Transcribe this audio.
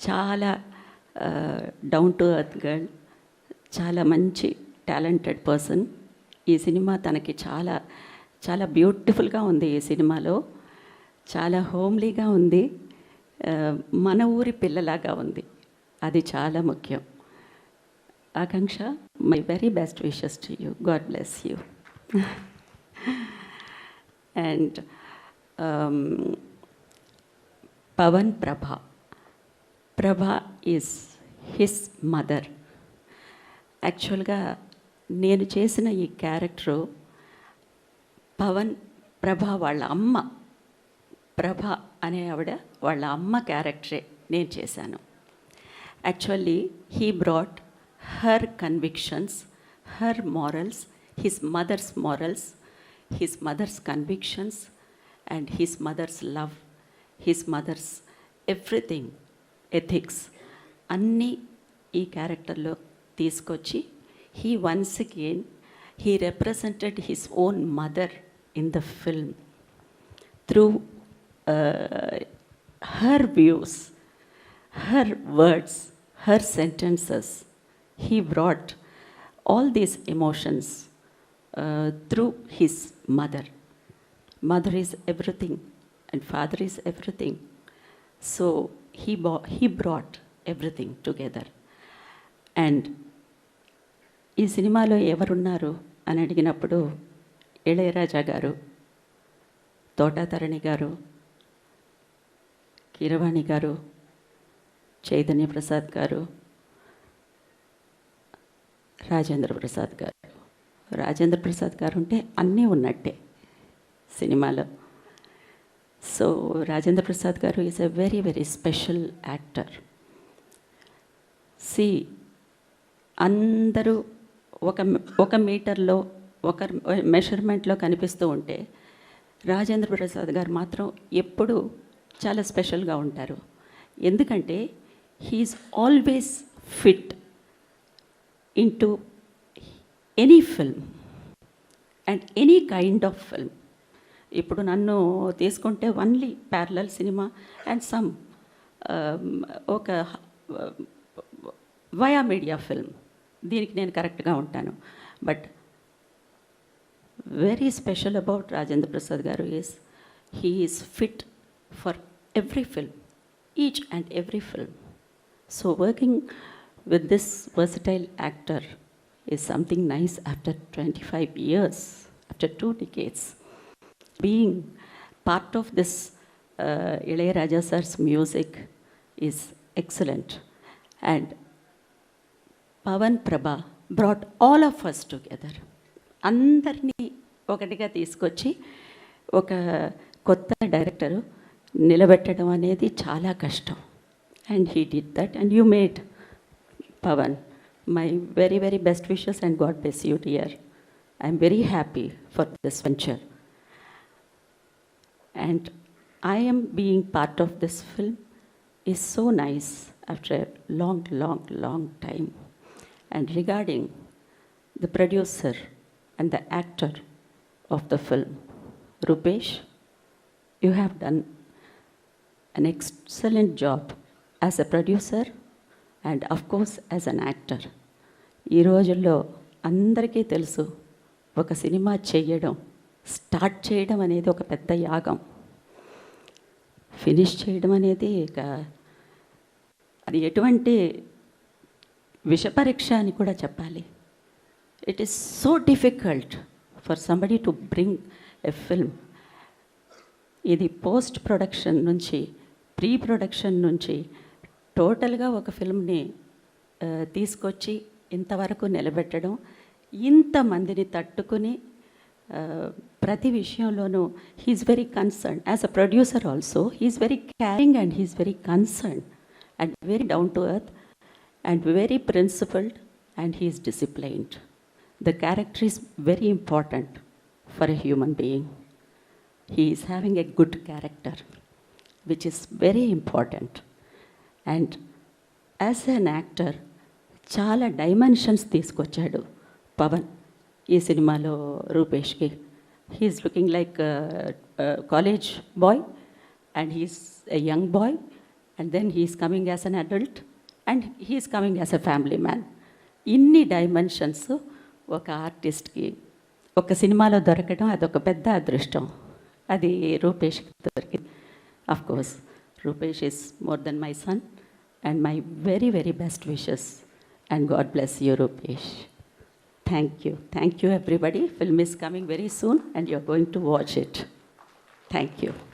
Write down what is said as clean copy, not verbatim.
చాలా down to earth girl, చాలా మంచి టాలెంటెడ్ పర్సన్. ఈ సినిమా తనకి చాలా చాలా బ్యూటిఫుల్గా ఉంది. ఈ సినిమాలో చాలా హోమ్లీగా ఉంది, మన ఊరి పిల్లలాగా ఉంది. అది చాలా ముఖ్యం. Akanksha, my very best wishes to you. God bless you. And Pavan Prabha is his mother. యాక్చువల్గా నేను చేసిన ఈ క్యారెక్టరు ప్రభ వాళ్ళ అమ్మ, ప్రభ అనే ఆవిడ వాళ్ళ అమ్మ క్యారెక్టరే నేను చేశాను. Actually he brought her convictions, her morals, his mothers convictions and his mothers love, his mothers everything, ethics అన్నీ ఈ క్యారెక్టర్లో తీసుకొచ్చి once again he represented his own mother in the film through her views, her words, her sentences. He brought all these emotions through his mother. Mother is everything and father is everything. So he brought everything together. And ఈ సినిమాలో ఎవరున్నారు అని అడిగినప్పుడు ఇళయరాజా గారు, తోటాతరణి గారు, కీరవాణి గారు, చైతన్య ప్రసాద్ గారు, రాజేంద్ర ప్రసాద్ గారు ఉంటే అన్నీ ఉన్నట్టే సినిమాలో. So Rajendra Prasad garu is a very very special actor. అందరూ ఒక మీటర్లో ఒక మెషర్మెంట్లో కనిపిస్తూ ఉంటే రాజేంద్ర ప్రసాద్ గారు మాత్రం ఎప్పుడూ చాలా స్పెషల్గా ఉంటారు. ఎందుకంటే he's always fit into any film and any kind of film. ఇప్పుడు నన్ను తీసుకుంటే only parallel cinema and some ఒక వయా మీడియా ఫిల్మ్, దీనికి నేను కరెక్ట్గా ఉంటాను. But very special about Rajendra Prasad garu is he is fit for every film, each and every film. So working with this versatile actor is something nice after 25 years, after 2 decades. Being part of this Ilayaraja sir's music is excellent. And Pavan Prabha brought all of us together. అందరినీ ఒకటిగా తీసుకొచ్చి ఒక కొత్త director నిలబెట్టడం అనేది చాలా కష్టం. And he did that and you made Pavan. My very very best wishes and God bless you dear. I'm very happy for this venture and I am being part of this film is so nice after a long time. And regarding the producer and the actor of the film, Rupesh, you have done an excellent job as a producer and of course as an actor. ఈ రోజుల్లో అందరికీ తెలుసు, ఒక cinema start చేయడం అనేది ఒక పెద్ద యాగం. ఫినిష్ చేయడం అనేది అది ఎటువంటి విషపరీక్ష అని కూడా చెప్పాలి. It is so difficult for somebody to bring a film. ఇది పోస్ట్ ప్రొడక్షన్ నుంచి, ప్రీ ప్రొడక్షన్ నుంచి టోటల్గా ఒక ఫిల్మ్ని తీసుకొచ్చి ఇంతవరకు నిలబెట్టడం, ఇంతమందిని తట్టుకుని ప్రతి విషయంలోనూ he's very concern. As a producer also he's very caring and he's very concern and very down to earth and very principled, and he is disciplined. The character is very important for a human being. He is having a good character, which is very important. And as an actor, చాలా dimensions తీసుకొచ్చాడు పవన్ ఈ సినిమాలో రూపేష్కి. He's looking like college boy and he's a young boy and then he is coming as an adult, and he is coming as a family man. ఇన్ని dimensions ఒక ఆర్టిస్ట్కి ఒక సినిమాలో దొరకడం అదొక పెద్ద అదృష్టం. అది రూపేష్కి దొరికింది. Of course Rupesh is more than my son, and my very very best wishes, and God bless you Rupesh. Thank you everybody. Film is coming very soon and you're going to watch it. Thank you.